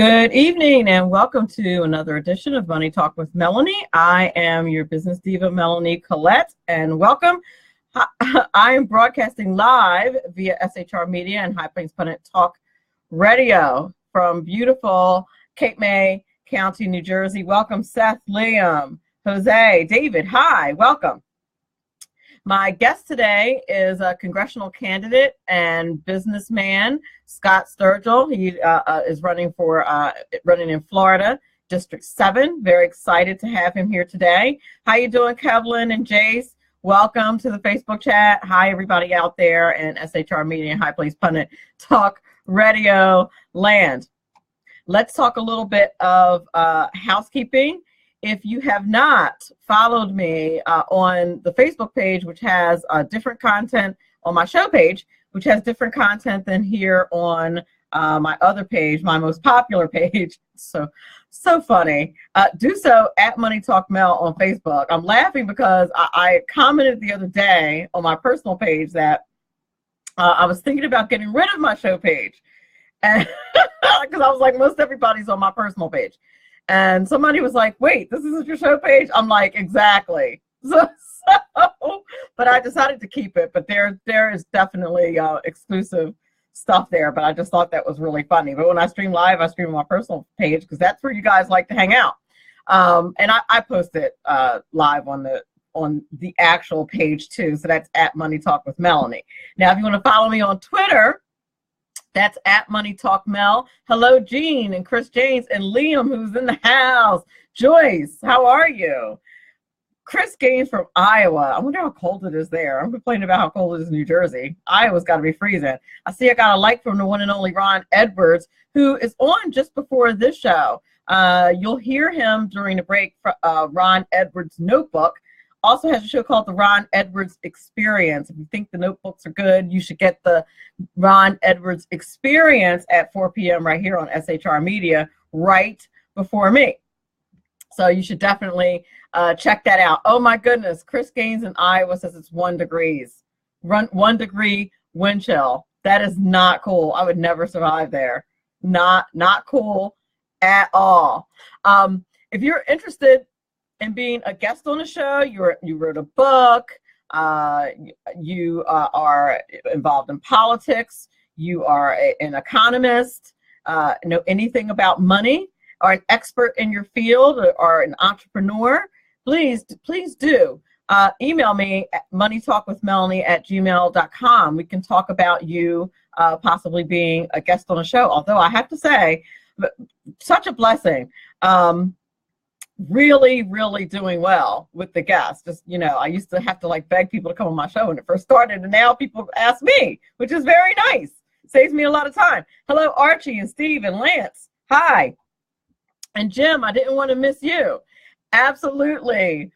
Good evening and welcome to another edition of Money Talk with Melanie. I am your business diva, Melanie Collette, and welcome. I am broadcasting live via SHR Media and High Plains Pundit Talk Radio from beautiful Cape May County, New Jersey. Welcome, Seth, Liam, Jose, David. Hi, welcome. My guest today is a congressional candidate and businessman, Scott Sturgill. He is running in Florida, District 7. Very excited to have him here today. How you doing, Kevlin and Jace? Welcome to the Facebook chat. Hi, everybody out there in SHR Media and High Plains Pundit Talk Radio land. Let's talk a little bit of housekeeping. If you have not followed me on the Facebook page, which has different content, on my show page, which has different content than here on my other page, my most popular page, so funny, do so at Money Talk Mel on Facebook. I'm laughing because I commented the other day on my personal page that I was thinking about getting rid of my show page, and because I was like, most everybody's on my personal page. And somebody was like, wait, this isn't your show page? I'm like, exactly. So, but I decided to keep it. But there is definitely exclusive stuff there. But I just thought that was really funny. But when I stream live, I stream on my personal page because that's where you guys like to hang out. And I post it live on the actual page too. So that's at Money Talk with Melanie. Now, if you want to follow me on Twitter, that's at Money Talk Mel. Hello, Jean and Chris James and Liam, who's in the house. Joyce, how are you? Chris Gaines from Iowa. I wonder how cold it is there. I'm complaining about how cold it is in New Jersey. Iowa's got to be freezing. I see I got a like from the one and only Ron Edwards, who is on just before this show. You'll hear him during the break for Ron Edwards' Notebook. Also has a show called The Ron Edwards Experience. If you think the notebooks are good, you should get the Ron Edwards Experience at 4 p.m. right here on SHR Media right before me. So you should definitely check that out. Oh my goodness, Chris Gaines in Iowa says it's 1 degree. 1 degree wind chill. That is not cool. I would never survive there. Not cool at all. If you're interested and being a guest on the show, you wrote a book, you are involved in politics, you are an economist, know anything about money, are an expert in your field, or an entrepreneur, please do email me at moneytalkwithmelanie@gmail.com. We can talk about you possibly being a guest on the show. Although I have to say, such a blessing. Really doing well with the guests. Just, I used to have to beg people to come on my show when it first started, and now people ask me, which is very nice. Saves me a lot of time. Hello, Archie and Steve and Lance. Hi. And Jim, I didn't want to miss you. Absolutely.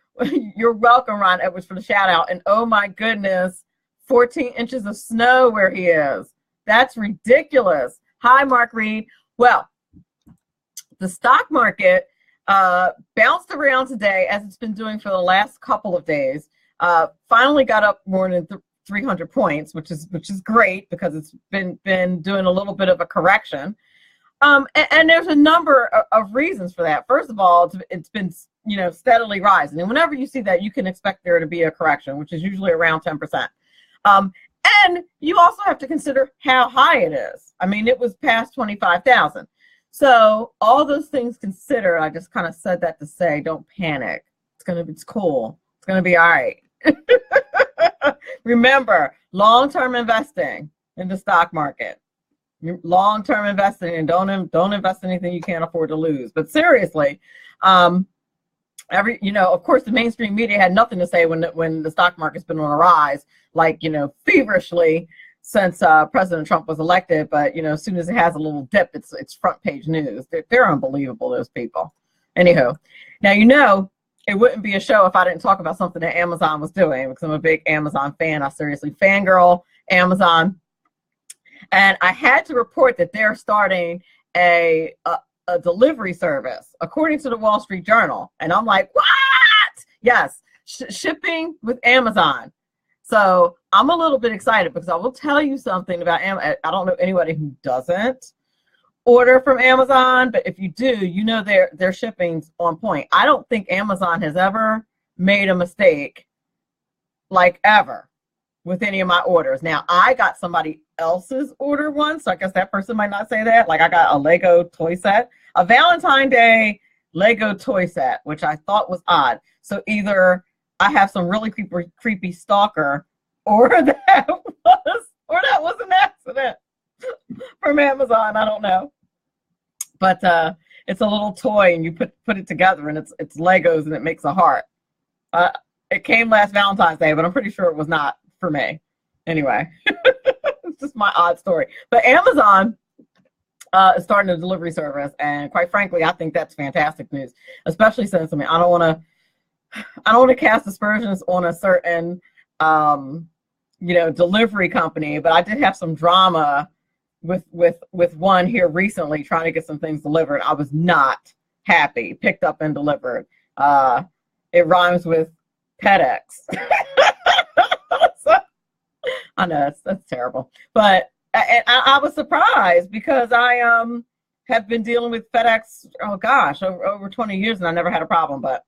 You're welcome, Ron Edwards, for the shout out. And oh my goodness, 14 inches of snow where he is. That's ridiculous. Hi, Mark Reed. Well, the stock market bounced around today, as it's been doing for the last couple of days. Finally got up more than 300 points, which is great because it's been doing a little bit of a correction. And there's a number of reasons for that. First of all, it's been steadily rising, and whenever you see that, you can expect there to be a correction, which is usually around 10%. And you also have to consider how high it is. I mean, it was past 25,000. So all those things considered, I just kind of said that to say, don't panic. It's cool. It's gonna be all right. Remember, long-term investing in the stock market. Long-term investing, and don't invest in anything you can't afford to lose. But seriously, of course, the mainstream media had nothing to say when the stock market's been on a rise, feverishly since President Trump was elected. But as soon as it has a little dip, it's front page news. They're unbelievable, those people. Anywho, now it wouldn't be a show if I didn't talk about something that Amazon was doing, because I'm a big Amazon fan. I seriously fangirl Amazon, and I had to report that they're starting a delivery service, according to the Wall Street Journal. And I'm like, what? Yes, shipping with Amazon. So I'm a little bit excited because I will tell you something about Amazon. I don't know anybody who doesn't, order from Amazon, but if you do, you know their shipping's on point. I don't think Amazon has ever made a mistake, like ever, with any of my orders. Now, I got somebody else's order once, so I guess that person might not say that. Like, I got a Lego toy set, a Valentine's Day Lego toy set, which I thought was odd. So either I have some really creepy stalker, or that was an accident from Amazon. I don't know. But it's a little toy, and you put it together, and it's Legos, and it makes a heart. It came last Valentine's Day, but I'm pretty sure it was not for me. Anyway, it's just my odd story. But Amazon is starting a delivery service, and quite frankly, I think that's fantastic news. Especially since I don't want to cast aspersions on a certain delivery company, but I did have some drama with one here recently trying to get some things delivered. I was not happy. Picked up and delivered. It rhymes with FedEx. So, I know that's terrible, but I was surprised because I have been dealing with FedEx, oh gosh, over 20 years, and I never had a problem. But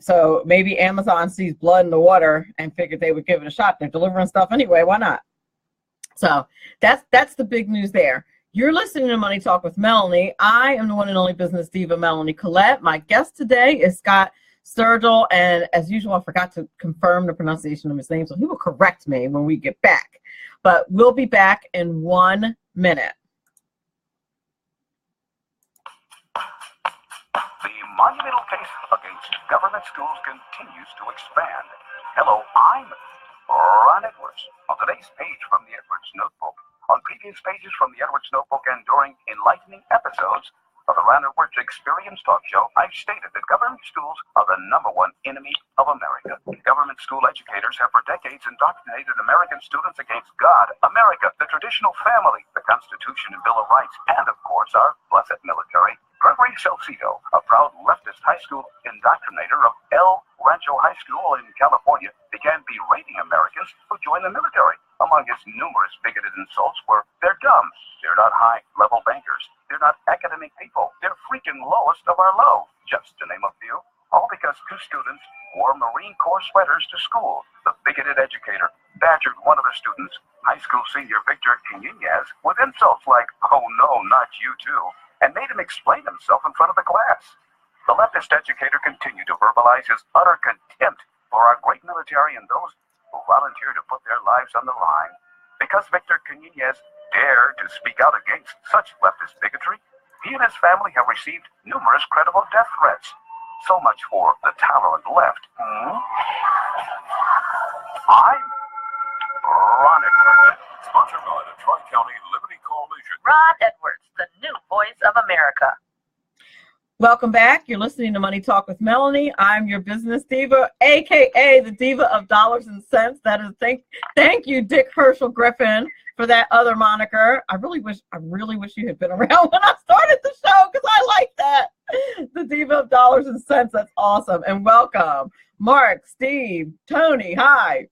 so maybe Amazon sees blood in the water and figured they would give it a shot. They're delivering stuff anyway. Why not? So that's the big news there. You're listening to Money Talk with Melanie. I am the one and only business diva, Melanie Collette. My guest today is Scott Sturgill, and as usual, I forgot to confirm the pronunciation of his name, so he will correct me when we get back. But we'll be back in 1 minute. The monumental case against government schools continues to expand. Hello, I'm Ron Edwards. On today's page from the Edwards Notebook, on previous pages from the Edwards Notebook, and during enlightening episodes of the Ron Edwards Experience Talk Show, I've stated that government schools are the #1 enemy of America. Government school educators have for decades indoctrinated American students against God, America, the traditional family, the Constitution and Bill of Rights, and, of course, our blessed military. Gregory Salcido, a proud leftist high school indoctrinator of El Rancho High School in California, began berating Americans who joined the military. Among his numerous bigoted insults were, they're dumb, they're not high-level bankers, they're not academic people, they're freaking lowest of our low, just to name a few. All because 2 students wore Marine Corps sweaters to school. The bigoted educator badgered one of the students, high school senior Victor Quinonez, with insults like, oh no, not you too, and made him explain himself in front of the class. The leftist educator continued to verbalize his utter contempt for our great military and those who volunteer to put their lives on the line. Because Victor Quinonez dared to speak out against such leftist bigotry, he and his family have received numerous credible death threats. So much for the tolerant left. I'm Ron Edwards, sponsored by the Tri-County Liberty Coalition. Ron Edwards, the new voice of America. Welcome back. You're listening to Money Talk with Melanie. I'm your business diva, aka the diva of dollars and cents. That is, thank you, Dick Herschel Griffin, for that other moniker. I really wish you had been around when I started the show, because I like that. The diva of dollars and cents. That's awesome. And welcome, Mark, Steve, Tony. Hi.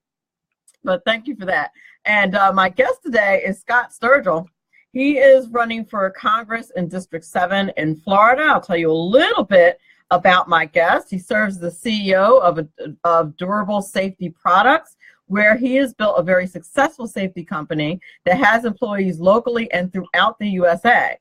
But thank you for that. And my guest today is Scott Sturgill. He is running for Congress in District 7 in Florida. I'll tell you a little bit about my guest. He serves as the CEO of Durable Safety Products, where he has built a very successful safety company that has employees locally and throughout the USA.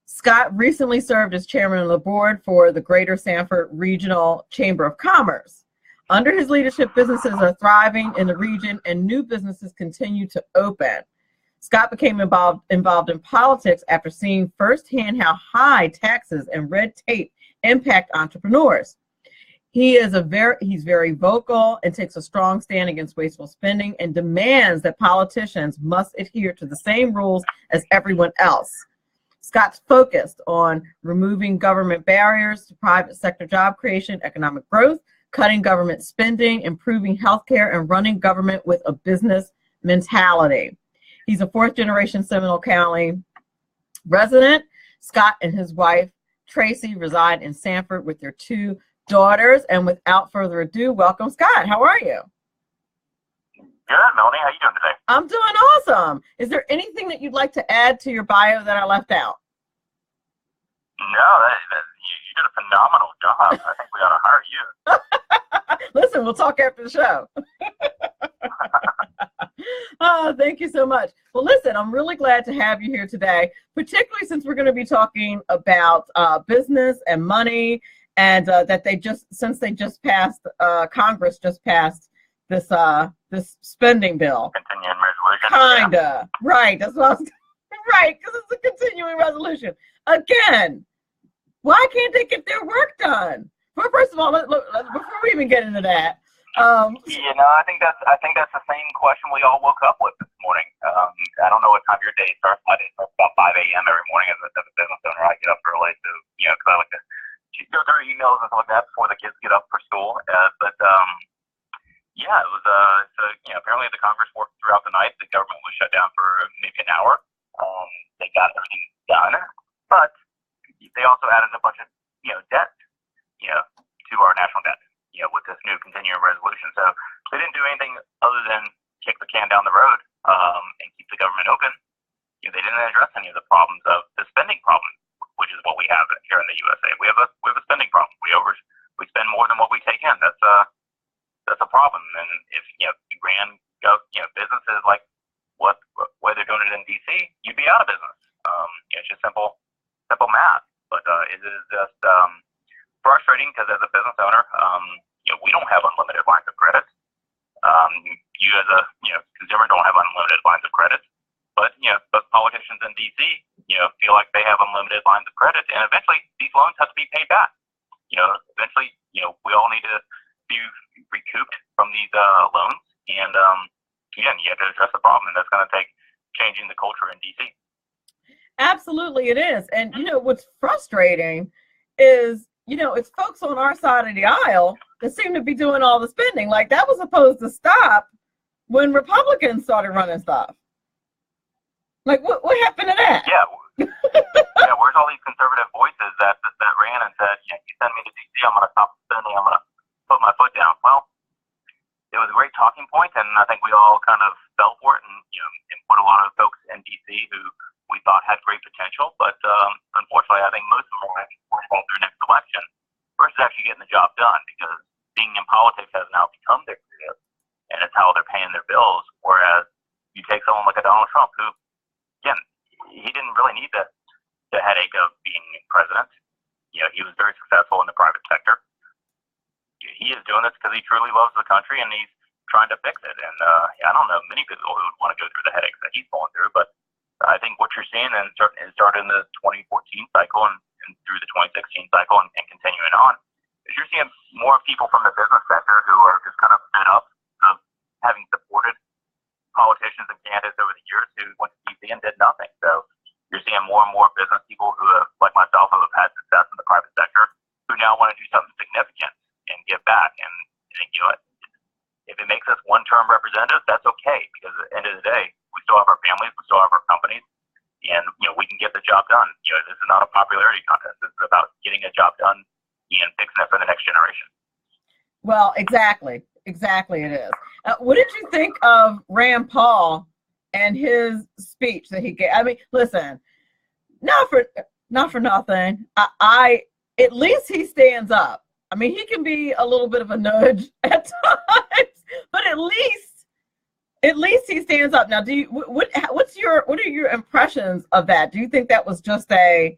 Scott recently served as chairman of the board for the Greater Sanford Regional Chamber of Commerce. Under his leadership, businesses are thriving in the region and new businesses continue to open. Scott became involved in politics after seeing firsthand how high taxes and red tape impact entrepreneurs. He's very vocal and takes a strong stand against wasteful spending and demands that politicians must adhere to the same rules as everyone else. Scott's focused on removing government barriers to private sector job creation, economic growth, cutting government spending, improving healthcare, and running government with a business mentality. He's a 4th-generation Seminole County resident. Scott and his wife, Tracy, reside in Sanford with their 2 daughters. And without further ado, welcome, Scott. How are you? Good, Melanie. How you doing today? I'm doing awesome. Is there anything that you'd like to add to your bio that I left out? No, you did a phenomenal job. I think we ought to hire you. Listen, we'll talk after the show. Oh, thank you so much. Well, listen, I'm really glad to have you here today, particularly since we're going to be talking about business and money, and that since they just passed, Congress just passed this this spending bill. Continuing resolution. Kinda. Yeah. Right. That's what I was right, because it's a continuing resolution. Again, why can't they get their work done? Well, first of all, before we even get into that, I think that's the same question we all woke up with this morning. I don't know what time your day starts. My day starts about 5 a.m. every morning as a business owner. I get up early, so because I like to go through emails and stuff like that before the kids get up for school. It was apparently the Congress worked throughout the night. The government was shut down for maybe an hour. They got everything done, but they also added a bunch of debt to our national debt with this new continuing resolution. So they didn't do anything other than kick the can down the road and keep the government open. They didn't address any of the problems of the spending problem, which is what we have here in the USA. We have a spending problem. We spend more than what we take in. That's a problem. And if you ran businesses like what they're doing it in DC, you'd be out of business. It's just simple math. But it is just frustrating because as a business owner, we don't have unlimited lines of credit. You as a consumer don't have unlimited lines of credit. But but politicians in DC feel like they have unlimited lines of credit, and eventually these loans have to be paid back. Eventually we all need to be recouped from these loans, and again, you have to address the problem, and that's going to take changing the culture in DC. Absolutely, it is. And what's frustrating is it's folks on our side of the aisle that seem to be doing all the spending. Like that was supposed to stop when Republicans started running stuff. Like what happened to that? Yeah. Where's all these conservative voices that ran and said, you send me to DC, I'm going to stop spending, I'm going to put my foot down. Well, it was a great talking point, and I think we all kind of fell for it, and and put a lot of folks in DC who we thought had great potential, but unfortunately, I think most of them are worried about their next election versus actually getting the job done, because being in politics has now become their career, and it's how they're paying their bills. Whereas you take someone like a Donald Trump, who, again, he didn't really need the headache of being president. He was very successful in the private sector. He is doing this because he truly loves the country, and he's trying to fix it. And I don't know many people who would want to go through the headaches that he's going through, but I think what you're seeing and started in the 2014 cycle and through the 2016 cycle and continuing on is you're seeing more people from the business sector who are just kind of fed up of having supported politicians and candidates over the years who went to DC and did nothing. So you're seeing more and more business people who have, like myself, who have had success in the private sector, who now want to do something significant and give back. And if it makes us one-term representatives, that's okay, because at the end of the day, we still have our families, we still have our companies, and we can get the job done. This is not a popularity contest. This is about getting a job done and fixing it for the next generation. Well, exactly it is. What did you think of Rand Paul and his speech that he gave? I mean, listen, not for nothing. I at least he stands up. I mean, he can be a little bit of a nudge at times, but at least he stands up. Now, what are your impressions of that? Do you think that was just a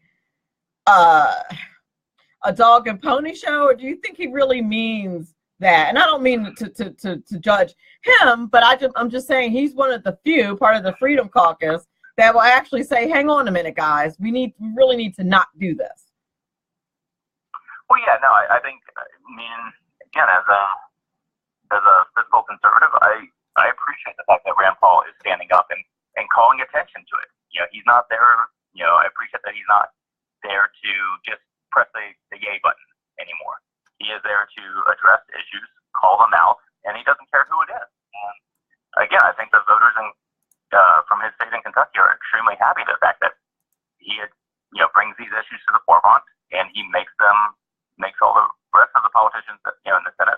dog and pony show, or do you think he really means that? And I don't mean to judge him, but I'm just saying he's one of the few, part of the Freedom Caucus, that will actually say, "Hang on a minute, guys. We really need to not do this." Well, yeah, no, I think, again, as a fiscal conservative, I appreciate the fact that Rand Paul is standing up and calling attention to it. He's not there. I appreciate that he's not there to just press the yay button anymore. He is there to address issues, call them out, and he doesn't care who it is. And again, I think the voters from his state in Kentucky are extremely happy the fact that he brings these issues to the forefront, and he makes all the rest of the politicians that in the Senate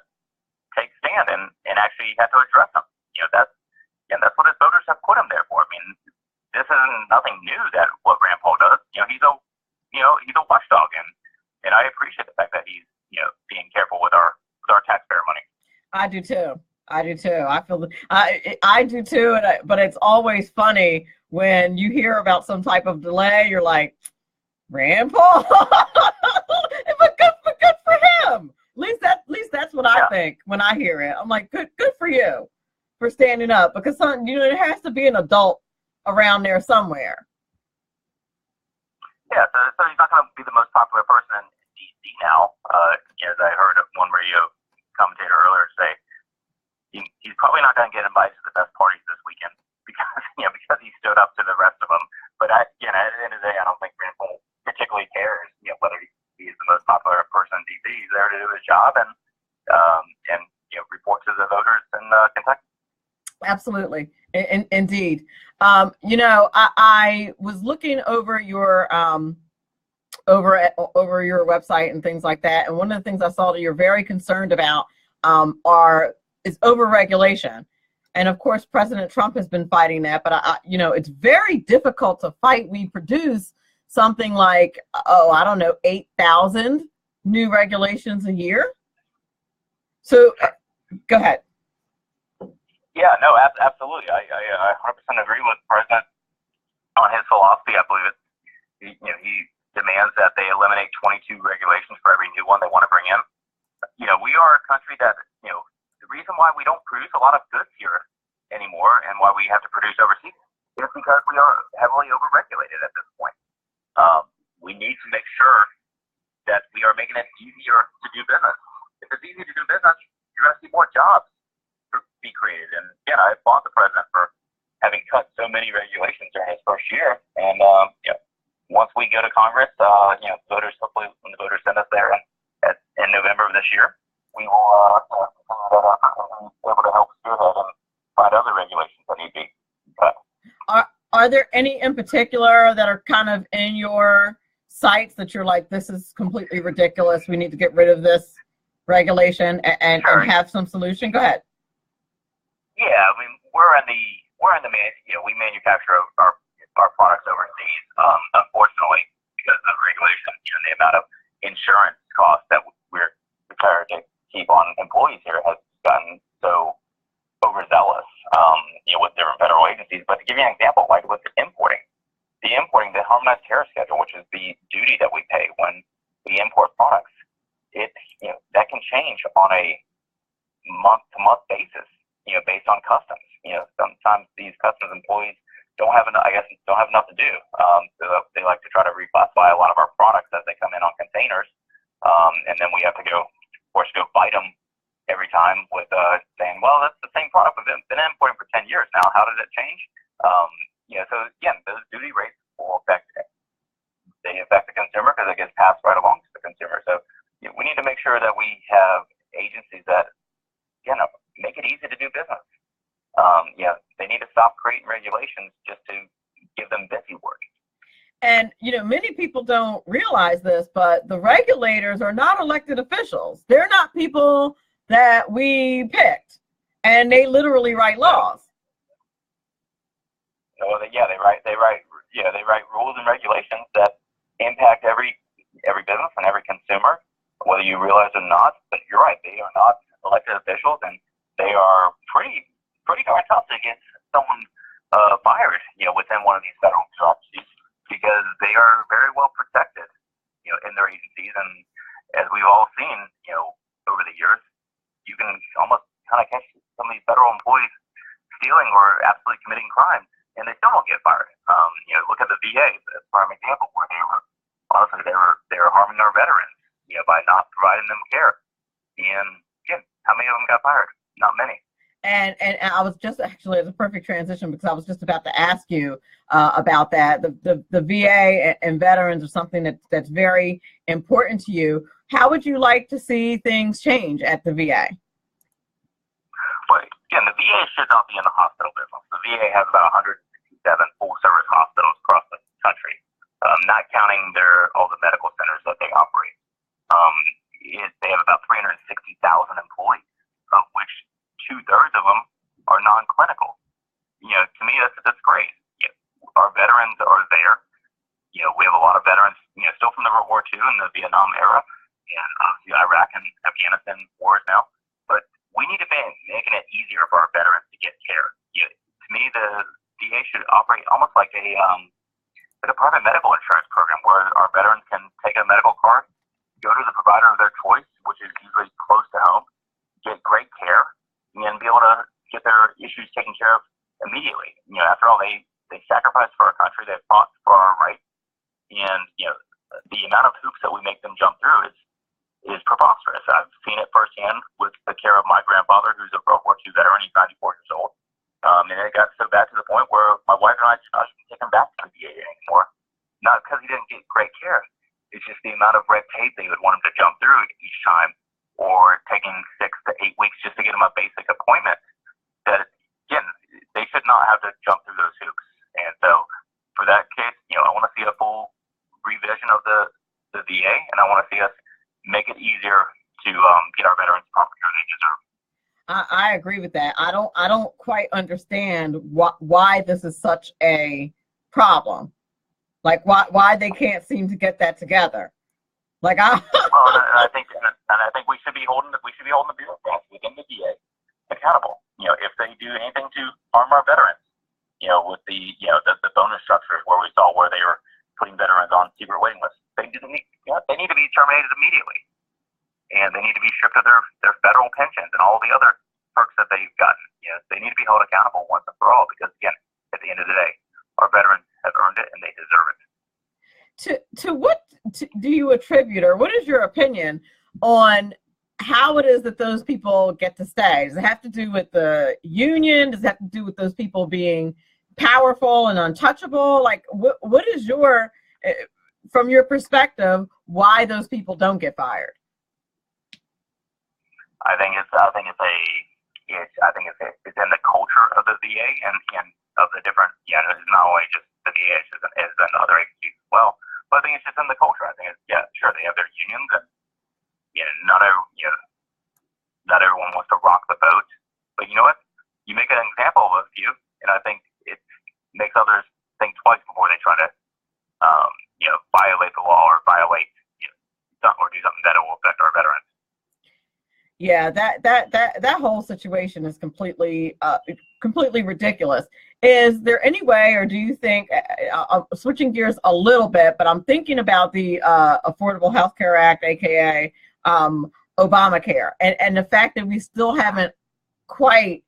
take stand and actually have to address them. That's what his voters have put him there for. I mean, this isn't nothing new that what Rand Paul does. He's a he's a watchdog, and I appreciate the fact that he's being careful with our taxpayer money. I do too. I feel I do too. But it's always funny when you hear about some type of delay. You're like, Rand Paul, but good for him. At least that's what I think when I hear it. I'm like, good for you for standing up, because there has to be an adult around there somewhere. Yeah, so he's not going to be the most popular person in D.C. now. As I heard one radio commentator earlier say, he's probably not going to get invited to the best parties this weekend because he stood up to the rest of them. But at the end of the day, I don't think Rand Paul particularly cares whether he is the most popular person in D.C. He's there to do his job and report to the voters in Kentucky. Absolutely. Indeed. I was looking over your over your website and things like that, and one of the things I saw that you're very concerned about is overregulation. And of course, President Trump has been fighting that, but it's very difficult to fight. We produce something like 8,000 new regulations a year. So go ahead. Yeah, no, absolutely. I 100% agree with the president on his philosophy. I believe he demands that they eliminate 22 regulations for every new one they want to bring in. We are a country that, the reason why we don't produce a lot of goods here anymore and why we have to produce overseas is because we are heavily overregulated at this point. We need to make sure that we are making it easier to do business. If it's easy to do business, you're going to see more jobs be created. And again, I applaud the president for having cut so many regulations during his first year. And once we go to Congress, voters, hopefully when the voters send us there in November of this year, we will be able to help spearhead and find other regulations that need to be cut. Are there any in particular that are kind of in your sights that you're like, this is completely ridiculous, we need to get rid of this regulation and have some solution? Go ahead. Yeah, I mean, we manufacture our products overseas. Unfortunately, because of the regulation, the amount of insurance costs that we're required to keep on employees here has gotten so overzealous, with different federal agencies. But to give you an example, like with the harmonized tariff schedule, which is the duty that we pay when we import products, that can change on a month-to-month basis, based on customs. Sometimes these customs employees don't have enough to do. So they like to try to reclassify a lot of our products as they come in on containers, and then we have to go fight them every time with saying, well, that's the same product we've been importing for 10 years now. How did it change? So again, those duty rates will affect the consumer because it gets passed right along to the consumer. So we need to make sure that we have agencies that, make it easy to do business. They need to stop creating regulations just to give them busy work. And, many people don't realize this, but the regulators are not elected officials. They're not people that we picked, and they literally write laws. Well, they write rules and regulations that impact every business and every consumer, whether you realize it or not. But you're right, they are not elected officials, and they are pretty darn tough to get someone fired, within one of these federal bureaucracies, because they are very well protected, in their agencies. And as we've all seen, over the years, you can almost kind of catch some of these federal employees stealing or absolutely committing crimes, and they still don't get fired. Look at the VA as prime example, where they were harming our veterans, by not providing them care. And again, how many of them got fired? Not many. And I was just actually, it's a perfect transition, because I was just about to ask you about that. The VA and veterans are something that's very important to you. How would you like to see things change at the VA? Well, again, the VA should not be in the hospital business. The VA has about 167 full-service hospitals across the country, not counting all the medical centers that they operate. They have about 360,000 employees, of which 2/3 of them are non-clinical. To me, that's great. Our veterans are there. We have a lot of veterans, still from too in the Vietnam era, and obviously Iraq and Afghanistan wars now. But we need to be making it easier for our veterans to get care. To me, the VA should operate almost like a private medical insurance program where our veterans can take a medical card, go to the provider of their choice, which is usually close to home, get great care, and be able to get their issues taken care of immediately. After all, they sacrificed for our country, they fought for our rights, and the amount of hoops that we make them jump through is preposterous. I've seen it firsthand with the care of my grandfather, who's a World War II veteran. He's 94 years old. And it got so bad to the point where my wife and I couldn't take him back to the VA anymore. Not because he didn't get great care. It's just the amount of red tape they would want him to jump through each time, or taking 6 to 8 weeks just to get him a basic appointment. That, again, they should not have to jump through those hoops. And so for that case, I want to see a full revision of the VA, and I want to see us make it easier to get our veterans the proper care they deserve. I agree with that. I don't quite understand why this is such a problem. Like why they can't seem to get that together. Like well, and I think we should be holding the bureaucrats within the VA accountable. If they do anything to harm our veterans, with the bonus structures where they were putting veterans on secret waiting lists, they need to be terminated immediately. And they need to be stripped of their federal pensions and all the other perks that they've gotten. They need to be held accountable once and for all, because, again, at the end of the day, our veterans have earned it and they deserve it. To what do you attribute, or what is your opinion on how it is that those people get to stay? Does it have to do with the union? Does it have to do with those people being powerful and untouchable? Like, what is from your perspective, why those people don't get fired? I think it's in the culture of the VA and of the different, it's not only just the VA, it's in other agencies as well. But I think it's just in the culture. I think sure, they have their unions, and not everyone wants to rock the boat. But you know what? You make an example of a few, and I think it makes others think twice before they try to violate the law or do something that will affect our veterans. Yeah, that whole situation is completely ridiculous. Is there any way, or do you think, switching gears a little bit, but I'm thinking about the Affordable Health Care Act, aka Obamacare, and the fact that we still haven't quite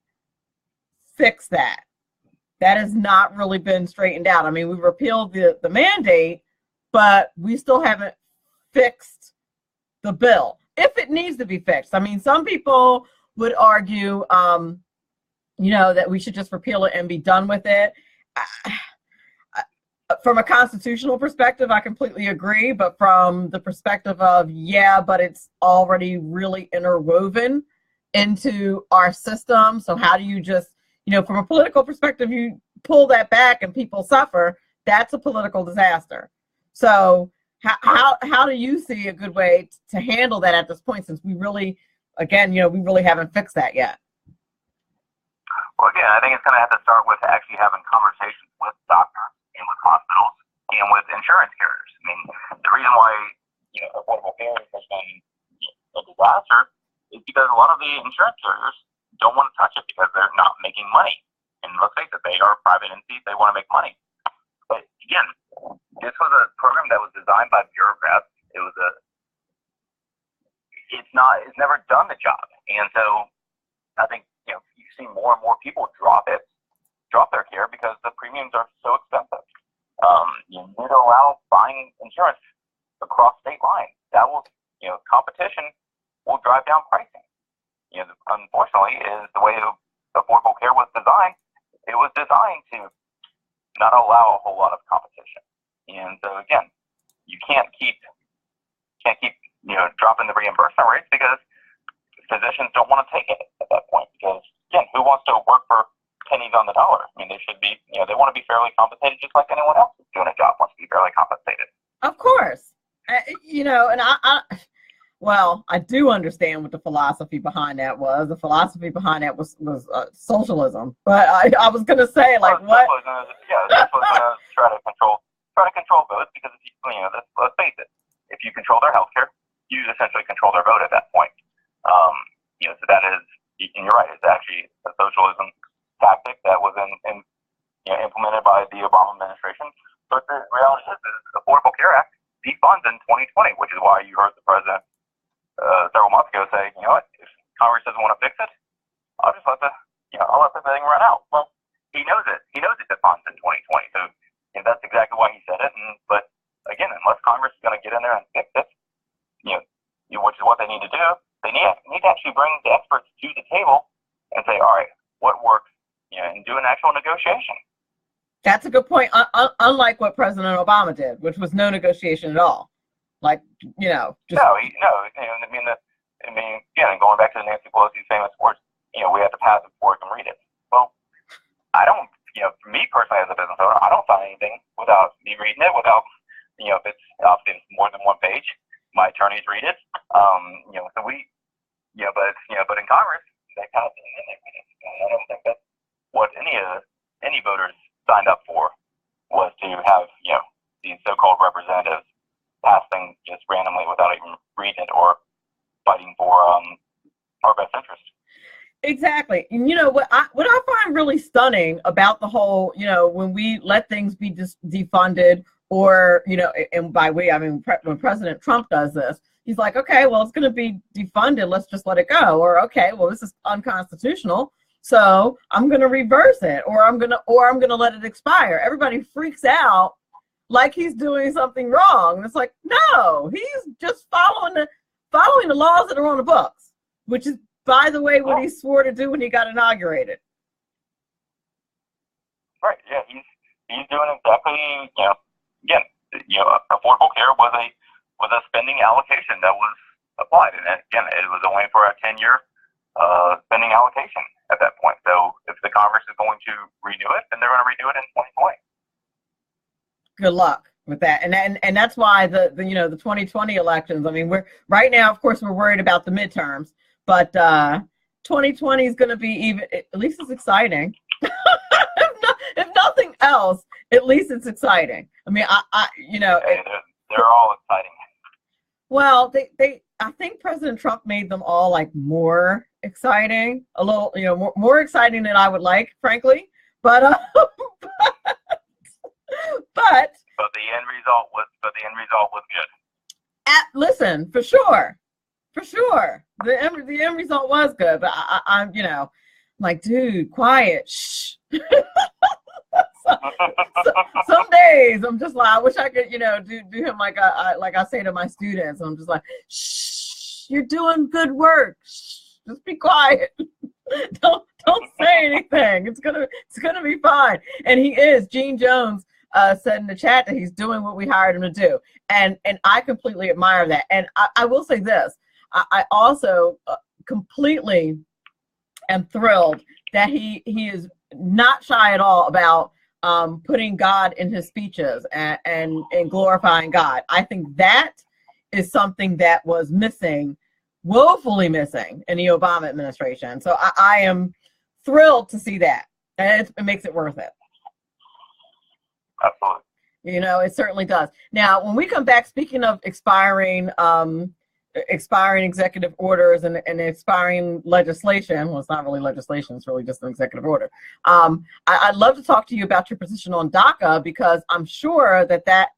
fixed that. That has not really been straightened out. I mean, we repealed the mandate, but we still haven't fixed the bill, if it needs to be fixed. I mean, some people would argue, that we should just repeal it and be done with it. From a constitutional perspective, I completely agree. But from the perspective of, but it's already really interwoven into our system. So how do you just, from a political perspective, you pull that back and people suffer? That's a political disaster. So how do you see a good way to handle that at this point, since we really haven't fixed that yet? Well, again, I think it's going to have to start with actually having conversations with doctors and with hospitals and with insurance carriers. I mean, the reason why affordable care has been a disaster is because a lot of the insurance carriers don't want to touch it because they're not making money. And let's face it, they are private entities; they want to make money. But again, this was a program that was designed by bureaucrats. It's never done the job. And so I think, you see more and more people drop their care because the premiums are so expensive. You need to allow buying insurance across state lines. That will, competition will drive down pricing. Unfortunately, is the way Affordable Care was designed. It was designed to not allow a whole lot of competition. And so again, you can't keep dropping the reimbursement rates because physicians don't want to take it at that point. Because again, who wants to work for pennies on the dollar? I mean, they should be, they want to be fairly compensated just like anyone else who's doing a job wants to be fairly compensated. Of course. And I do understand what the philosophy behind that was. The philosophy behind that was socialism. But I was going to say, what? This was try to control votes, because let's face it, if you control a socialism tactic that was implemented by the Obama administration. But the reality is the Affordable Care Act defunds in 2020, which is why you heard the president several months ago say, you know what, if Congress doesn't want to fix it, I'll just I'll let the thing run out. Well, he knows it. He knows it defunds in 2020. So that's exactly why he said it. But again, unless Congress is going to get in there and fix it, which is what they need to do, they need to actually bring the experts to the table and say, all right, what works, and do an actual negotiation. That's a good point. Unlike what President Obama did, which was no negotiation at all. Like, just no. Again, going back to Nancy Pelosi's famous words, we have to pass it before we can read it. Well, I don't. For me personally, as a business owner, I don't sign anything without me reading it. Without, if it's obviously more than one page, my attorneys read it. So we, but in Congress, they pass it and then they read it. And I don't think that's what any voters signed up for, was to have these so-called representatives pass things just randomly without even reading it or fighting for our best interest. Exactly. And what I find really stunning about the whole, when we let things be defunded, or, and by we, I mean, when President Trump does this, he's like, okay, well, it's going to be defunded. Let's just let it go. Or, okay, well, this is unconstitutional, so I'm going to reverse it, or I'm going to let it expire. Everybody freaks out like he's doing something wrong. And it's like, no, he's just following the laws that are on the books, which is, by the way, what he swore to do when he got inaugurated. Right. Yeah, he's doing exactly. Again, Affordable Care was a spending allocation that was applied, and again, it was only for a 10-year spending allocation at that point. So if the Congress is going to renew it, then they're going to renew it in 2020. Good luck with that, and that's why the 2020 elections. I mean, we're right now, of course, we're worried about the midterms. But 2020 is going to be at least it's exciting. if nothing else, at least it's exciting. I mean, they're all exciting. Well, I think President Trump made them all like more exciting, a little, more exciting than I would like, frankly. But the end result was good. Listen, for sure. The end result was good, but I'm like, dude, quiet. Shh. Some days I'm just like, I wish I could, do him like I say to my students. I'm just like, shh, you're doing good work. Shh, just be quiet. don't say anything. It's gonna be fine. And he is. Gene Jones said in the chat that he's doing what we hired him to do, and I completely admire that. And I will say this. I also completely am thrilled that he is not shy at all about putting God in his speeches and glorifying God. I think that is something that was missing, woefully missing, in the Obama administration. So I am thrilled to see that, and it makes it worth it. Absolutely. It certainly does. Now, when we come back, speaking of expiring executive orders and expiring legislation. Well, it's not really legislation, it's really just an executive order. I'd love to talk to you about your position on DACA, because I'm sure that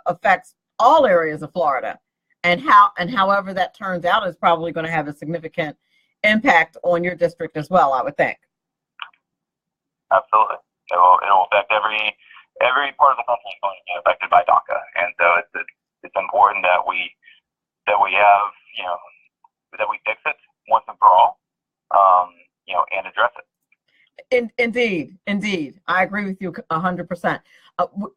affects all areas of Florida, and however that turns out is probably going to have a significant impact on your district as well, I would think. Absolutely. It will affect every part of the country is going to be affected by DACA, and so it's important that we have, that we fix it once and for all, and address it. Indeed. I agree with you 100%.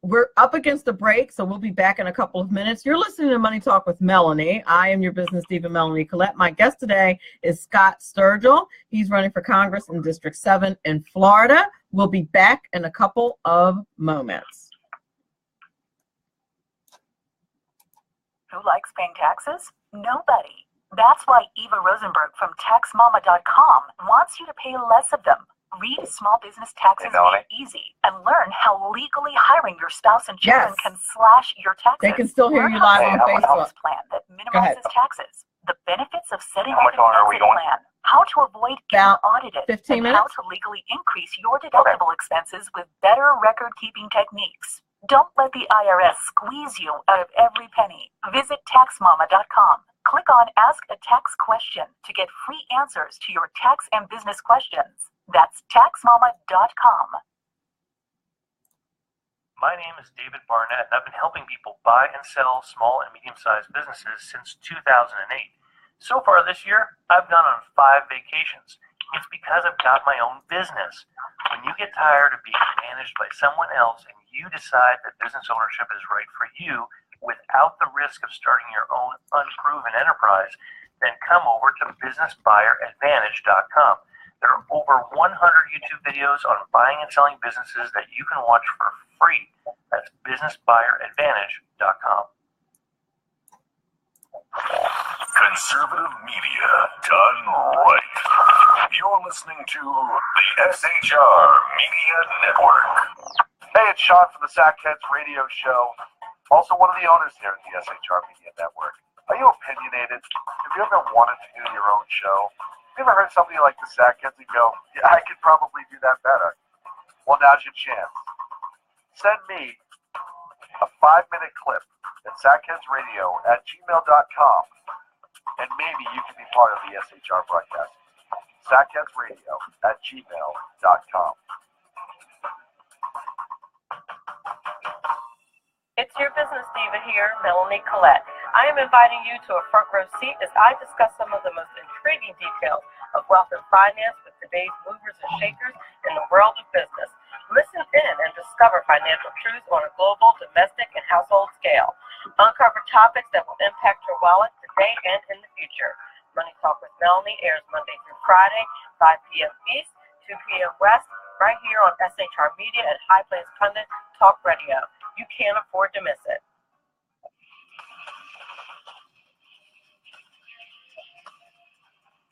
We're up against the break, so we'll be back in a couple of minutes. You're listening to Money Talk with Melanie. I am your business diva, Melanie Collette. My guest today is Scott Sturgill. He's running for Congress in District 7 in Florida. We'll be back in a couple of moments. Who likes paying taxes? Nobody. That's why Eva Rosenberg from TaxMama.com wants you to pay less of them. Read Small Business Taxes Made Easy and learn how legally hiring your spouse and children can slash your taxes. They can still hear you live on Facebook. Plan that minimizes taxes. The benefits of setting up an exit plan. how to avoid getting About audited, 15 and how minutes. to legally increase your deductible expenses with better record-keeping techniques. Don't let the IRS squeeze you out of every penny. Visit taxmama.com. Click on Ask a Tax Question to get free answers to your tax and business questions. That's taxmama.com. My name is David Barnett, and I've been helping people buy and sell small and medium-sized businesses since 2008. So far this year, I've gone on 5 vacations. It's because I've got my own business. When you get tired of being managed by someone else and you decide that business ownership is right for you without the risk of starting your own unproven enterprise, then come over to businessbuyeradvantage.com. There are over 100 YouTube videos on buying and selling businesses that you can watch for free. That's businessbuyeradvantage.com. Conservative media done right. You're listening to the SHR Media Network. Hey, it's Sean from the Sackheads Radio Show. Also one of the owners here at the SHR Media Network. Are you opinionated? Have you ever wanted to do your own show? Have you ever heard somebody like the Sackheads and go, yeah, I could probably do that better? Well, now's your chance. Send me a 5-minute clip at sackheadsradio@gmail.com, and maybe you can be part of the SHR broadcast. sackheadsradio@gmail.com. It's your business diva here, Melanie Collette. I am inviting you to a front row seat as I discuss some of the most intriguing details of wealth and finance with today's movers and shakers in the world of business. Listen in and discover financial truths on a global, domestic, and household scale. Uncover topics that will impact your wallet today and in the future. Money Talk with Melanie airs Monday through Friday, 5 p.m. East, 2 p.m. West, right here on SHR Media and High Plains Pundit Talk Radio. You can't afford to miss it.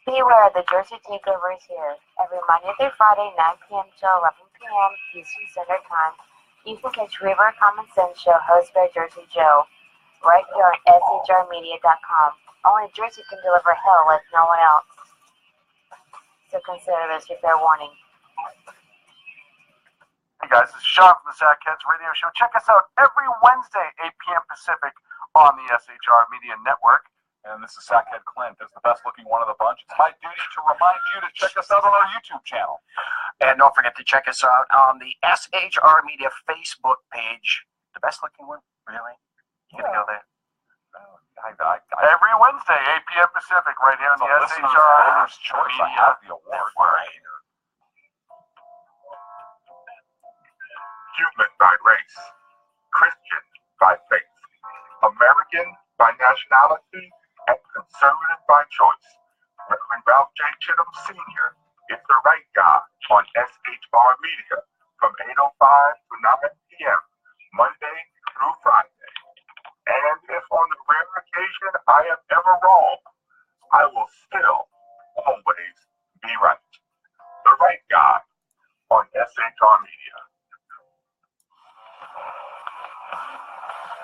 Beware, the Jersey Takeover is here. Every Monday through Friday, 9 p.m. to 11 p.m. Eastern Standard Time. You can catch River Common Sense Show hosted by Jersey Joe right here on shrmedia.com. Only Jersey can deliver hell like no one else. So consider this your fair warning. Hey guys, this is Sean from the Sackheads Radio Show. Check us out every Wednesday, 8 p.m. Pacific on the SHR Media Network. And this is Sackhead Clint, as the best looking one of the bunch. It's my duty to remind you to check us out on our YouTube channel. And don't forget to check us out on the SHR Media Facebook page. The best looking one? Really? You gonna go there? Every Wednesday, 8 p.m. Pacific, right here on the SHR Voters' Choice. I Media have the award Network. right here. Human by race, Christian by faith, American by nationality, and conservative by choice. Reverend Ralph J. Chittum Sr. is the right guy on SHR Media from 8:05 to 9 p.m. Monday through Friday. And if on the rare occasion I am ever wrong, I will still always be right. The right guy on SHR Media.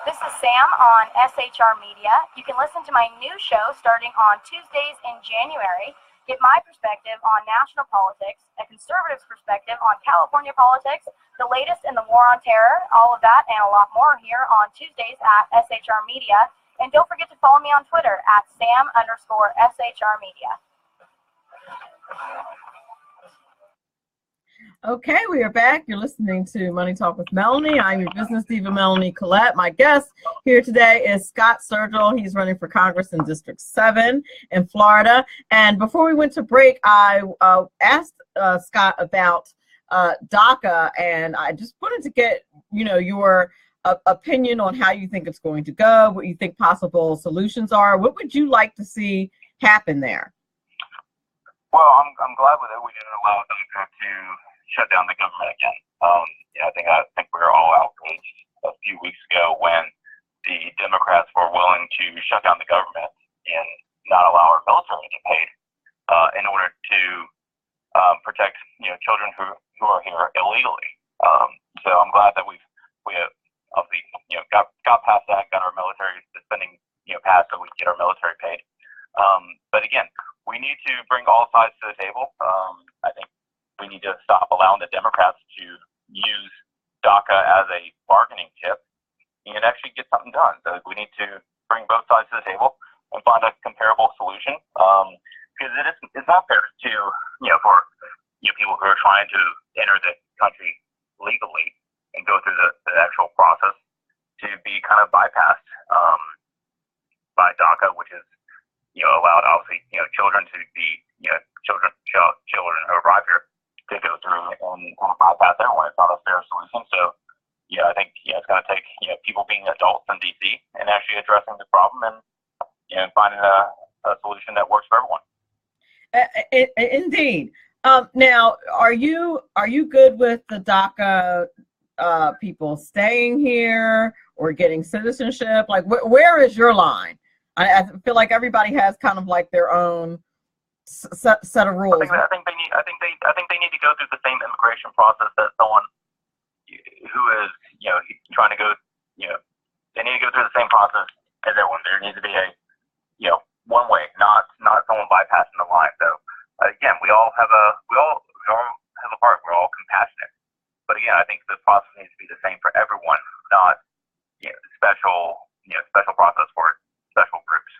This is Sam on SHR Media. You can listen to my new show starting on Tuesdays in January. Get my perspective on national politics, a conservative's perspective on California politics, the latest in the war on terror, all of that and a lot more here on Tuesdays at SHR Media. And don't forget to follow me on Twitter at Sam_SHR Media. Okay, we are back. You're listening to Money Talk with Melanie. I'm your business diva, Melanie Collette. My guest here today is Scott Sturgill. He's running for Congress in District 7 in Florida. And before we went to break, I asked Scott about DACA, and I just wanted to get, your opinion on how you think it's going to go, what you think possible solutions are. What would you like to see happen there? Well, I'm glad with it. We didn't allow DACA to shut down the government again. I think we were all outraged a few weeks ago when the Democrats were willing to shut down the government and not allow our military to get paid in order to protect children who are here illegally. So I'm glad that we have obviously got past that, got our military spending passed so we can get our military paid. But again, we need to bring all sides to the table. I think we need to stop allowing the Democrats to use DACA as a bargaining chip and actually get something done. So we need to bring both sides to the table and find a comparable solution. Because it's not fair to, for people who are trying to enter the country legally and go through the actual process to be kind of bypassed by DACA, which is, allowed obviously, children to be, children who arrive here to go through and bypass everyone. It's not a fair solution. So, I think, it's going to take, people being adults in DC and actually addressing the problem and finding a solution that works for everyone. Indeed. Now, are you good with the DACA people staying here or getting citizenship? Like, where is your line? I feel like everybody has kind of like their own set of rules. I think they need to go through the same immigration process that someone who is trying to go they need to go through the same process as everyone. There needs to be a one way, not someone bypassing the line. So again, we all have a heart. We're all compassionate, but again, I think the process needs to be the same for everyone, not special process for special groups.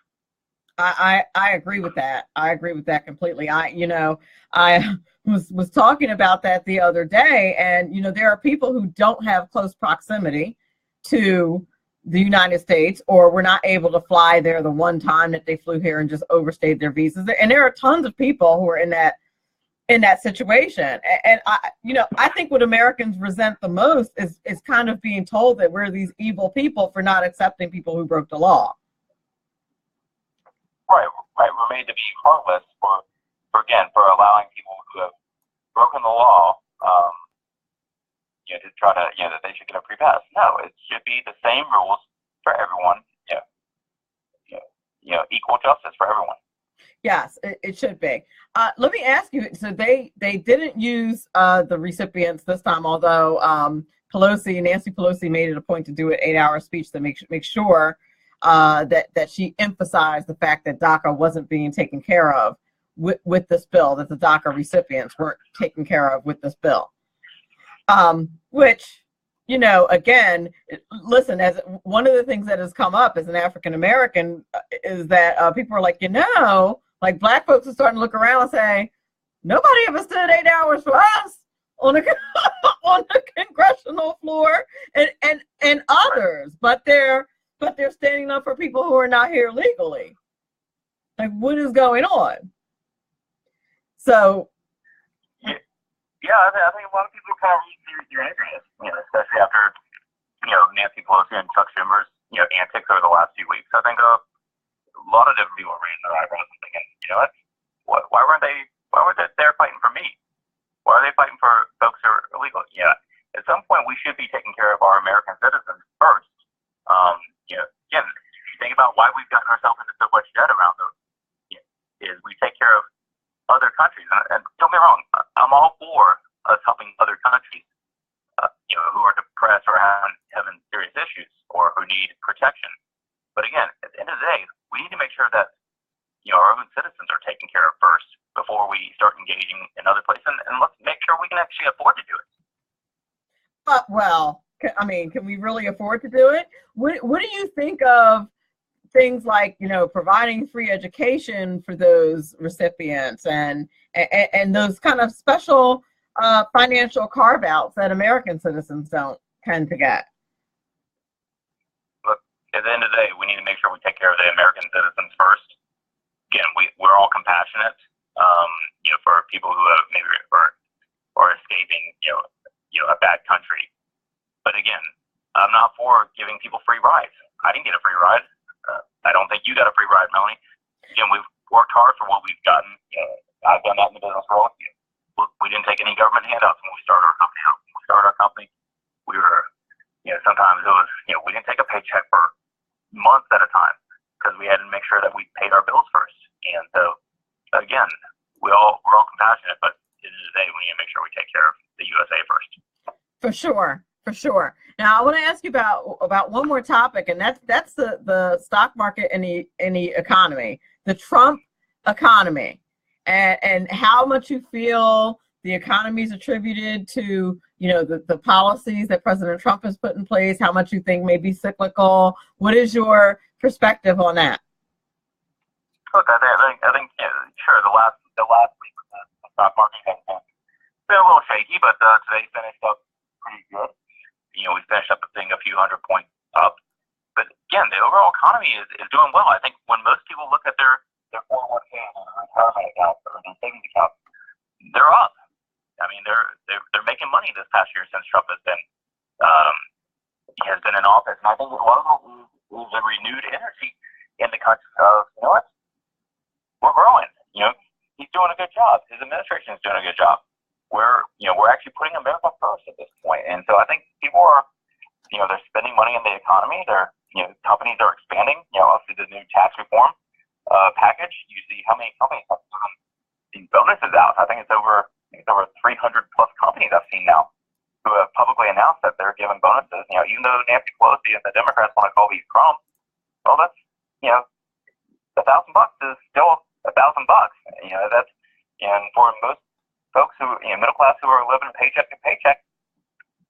I agree with that. I agree with that completely. I was talking about that the other day, and there are people who don't have close proximity to the United States, or were not able to fly there the one time that they flew here and just overstayed their visas. And there are tons of people who are in that situation. And I think what Americans resent the most is kind of being told that we're these evil people for not accepting people who broke the law. Right. We're made to be heartless for allowing people who have broken the law, to try to, that they should get a free pass. No, it should be the same rules for everyone. Equal justice for everyone. Yes, it should be. Let me ask you. So they didn't use the recipients this time, although Nancy Pelosi made it a point to do an 8-hour speech to make sure that she emphasized the fact that DACA wasn't being taken care of with this bill, that the DACA recipients weren't taken care of with this bill. Which, again, listen, as one of the things that has come up as an African American is that people are like, like Black folks are starting to look around and say, nobody ever stood 8 hours for us on the congressional floor, and others, but they're standing up for people who are not here legally. Like, what is going on? So. Yeah, I think a lot of people kind of read your angriness, especially after, Nancy Pelosi and Chuck Schumer's, antics over the last few weeks. I think a lot of different people are raising their eyebrows and thinking, why weren't they there fighting for me? Why are they fighting for folks who are illegal? Yeah, at some point we should be taking care of our American citizens first. Again, if you think about why we've gotten ourselves into so much debt around those, is we take care of other countries. And don't get me wrong, I'm all for us helping other countries, who are depressed or having serious issues or who need protection. But again, at the end of the day, we need to make sure that, our own citizens are taken care of first before we start engaging in other places. And let's make sure we can actually afford to do it. Well, can we really afford to do it? What do you think of things like, providing free education for those recipients and those kind of special financial carve-outs that American citizens don't tend to get? Look, at the end of the day, we need to make sure we take care of the American citizens first. Again, we're all compassionate, for people who have maybe are escaping, a bad country. But again, I'm not for giving people free rides. I didn't get a free ride. I don't think you got a free ride, Melanie. Again, we've worked hard for what we've gotten. I've done that in the business world. We didn't take any government handouts when we started our company. When we started our company, we were, sometimes it was, we didn't take a paycheck for months at a time because we had to make sure that we paid our bills first. And so, again, we're all compassionate, but at the end of the day, we need to make sure we take care of the USA first. For sure. Now, I want to ask you about one more topic, and that's the stock market and the economy. The Trump economy and how much you feel the economy is attributed to, the policies that President Trump has put in place, how much you think may be cyclical. What is your perspective on that? Look, I think sure, the last week the stock market has been a little shaky, but today finished up pretty good. We finished up thing a few hundred points up. But again, the overall economy is doing well. I think when most people look at their 401k or their retirement accounts or their savings accounts, they're up. I mean, they're making money this past year since Trump has been in office, and I think a lot of it is a renewed energy in the country of, what, we're growing. He's doing a good job. His administration is doing a good job. We're actually putting America first at this point, and so I think people are, they're spending money in the economy. They're, companies are expanding. Obviously the new tax reform package. You see how many companies have given these bonuses out. I think it's over 300 plus companies I've seen now who have publicly announced that they're giving bonuses. Even though Nancy Pelosi and the Democrats want to call these crumbs, well, that's $1,000 is still $1,000. That's, and for most folks who middle class who are living paycheck to paycheck,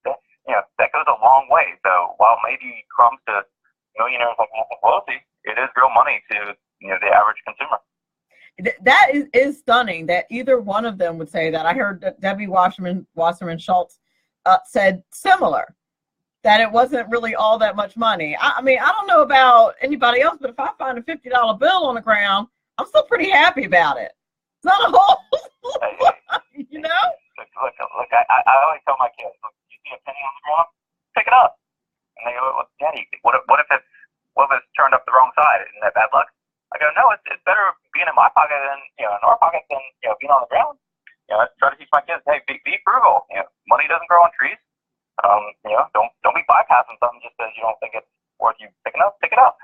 that goes a long way. So while maybe crumbs to millionaires like Nancy Pelosi, it is real money to the average consumer. That is stunning that either one of them would say that. I heard that Debbie Wasserman Schultz said similar, that it wasn't really all that much money. I mean, I don't know about anybody else, but if I find a $50 bill on the ground, I'm still pretty happy about it. It's not a whole, Look, I always tell my kids, look, you see a penny on the ground, pick it up. And they go, well, Daddy, what if it's turned up the wrong side? Isn't that bad luck? I go, no, it's better being in my pocket than, in our pocket than, being on the ground. I try to teach my kids, hey, be frugal. Money doesn't grow on trees. Don't be bypassing something just because you don't think it's worth you picking up. Pick it up.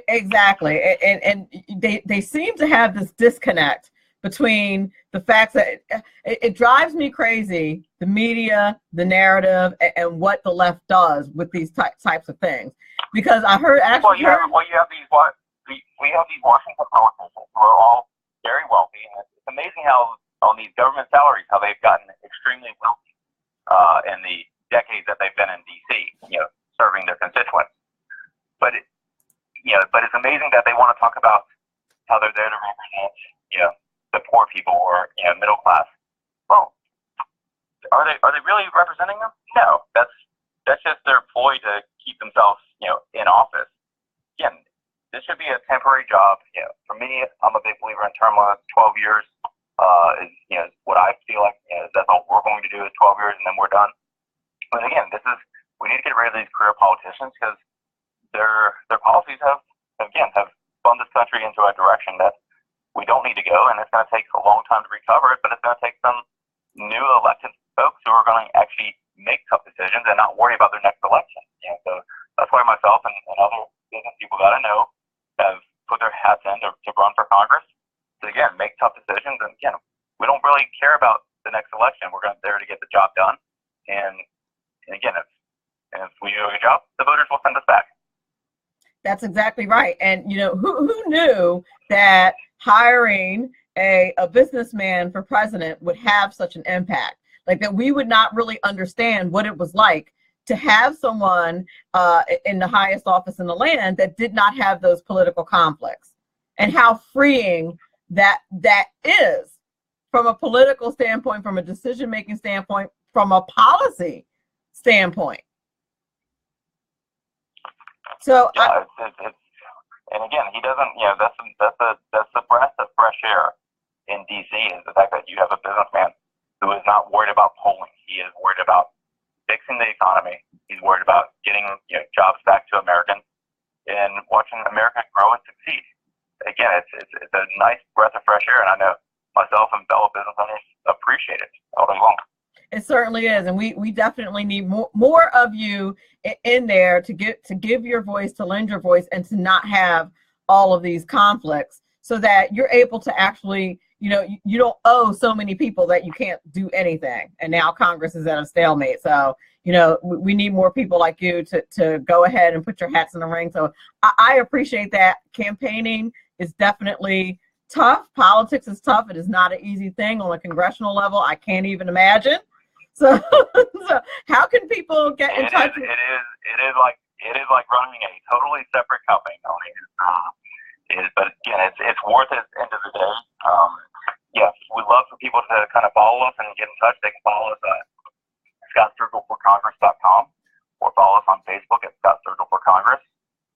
Exactly. And they seem to have this disconnect between the facts that it drives me crazy, the media, the narrative, and what the left does with these types of things. Because I heard actually. We have these Washington politicians who are all very wealthy, and it's amazing how on these government salaries, how they've gotten extremely wealthy in the decades that they've been in D.C., serving their constituents. But it's amazing that they want to talk about how they're there to represent, the poor people or middle class. Well, are they really representing them? No, that's just their ploy to keep themselves, in office. Again, this should be a temporary job. For me, I'm a big believer in term limits. 12 years is what I feel like. That's all we're going to do is 12 years, and then we're done. But again, we need to get rid of these career politicians because their policies have spun this country into a direction that we don't need to go, and it's going to take a long time to recover it. But it's going to take some new elected folks who are going to actually make tough decisions and not worry about their next election. So that's why myself and other business people that I know have put their hats in to run for Congress to, again, make tough decisions. And, again, we don't really care about the next election. We're there to get the job done. And again, if we do a good job, the voters will send us back. That's exactly right. And, who knew that hiring a businessman for president would have such an impact? Like that we would not really understand what it was like to have someone in the highest office in the land that did not have those political conflicts, and how freeing that is from a political standpoint, from a decision-making standpoint, from a policy standpoint. So and again, he doesn't. That's the breath of fresh air in D.C. is the fact that you have a businessman who is not worried about polling. He is worried about fixing the economy. He's worried about getting jobs back to Americans and watching America grow and succeed. Again, it's a nice breath of fresh air, and I know myself and fellow business owners appreciate it all day long. It certainly is, and we definitely need more of you in there to give your voice, to lend your voice, and to not have all of these conflicts, so that you're able to actually, you don't owe so many people that you can't do anything. And now Congress is at a stalemate. So, we need more people like you to go ahead and put your hats in the ring. So I appreciate that. Campaigning is definitely tough. Politics is tough. It is not an easy thing on a congressional level. I can't even imagine. So, so how can people get in touch? It is like running a totally separate company. But again, it's worth it at the end of the day. Yes, we'd love for people to kind of follow us and get in touch. They can follow us at ScottSturgillForCongress.com, or follow us on Facebook at Scott Sturgill for Congress,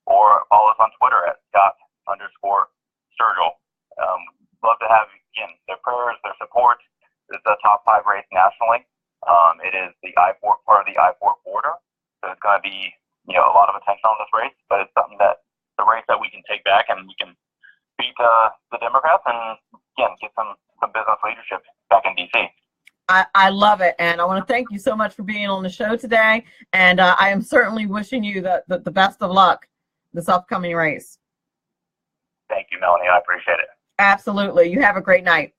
or follow us on Twitter at Scott_Sturgill. Love to have, again, their prayers, their support. It's a top 5 race nationally. It is the I-4 part of the I-4 border, so it's going to be a lot of attention on this race. But it's something that the race that we can take back, and we can beat the Democrats, and again get some business leadership back in DC. I love it, and I want to thank you so much for being on the show today. And I am certainly wishing you the best of luck this upcoming race. Thank you, Melanie. I appreciate it. Absolutely. You have a great night.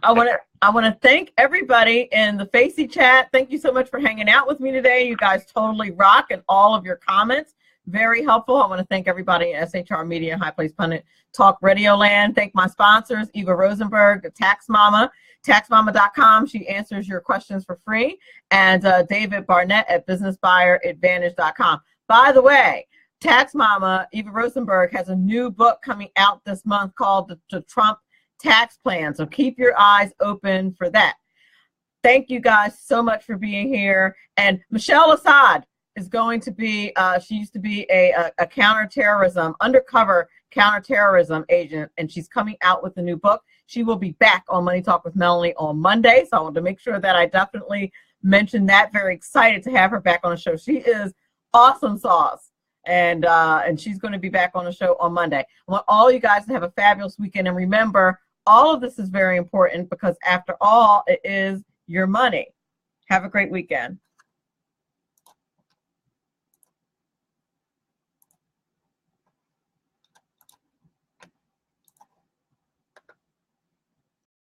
I want to thank everybody in the Facey chat. Thank you so much for hanging out with me today. You guys totally rock, and all of your comments very helpful. I want to thank everybody at SHR Media, High Place Pundit Talk Radio Land. Thank my sponsors, Eva Rosenberg, the Tax Mama, taxmama.com. She answers your questions for free. And David Barnett at businessbuyeradvantage.com. By the way, Tax Mama, Eva Rosenberg, has a new book coming out this month called The Trump Tax Plan. So keep your eyes open for that. Thank you guys so much for being here. And Michelle Assad is going to be, she used to be a counterterrorism, undercover counterterrorism agent, and she's coming out with a new book. She will be back on Money Talk with Melanie on Monday, so I want to make sure that I definitely mention that. Very excited to have her back on the show. She is awesome sauce, and she's going to be back on the show on Monday. I want all you guys to have a fabulous weekend, and remember, all of this is very important because after all, it is your money. Have a great weekend.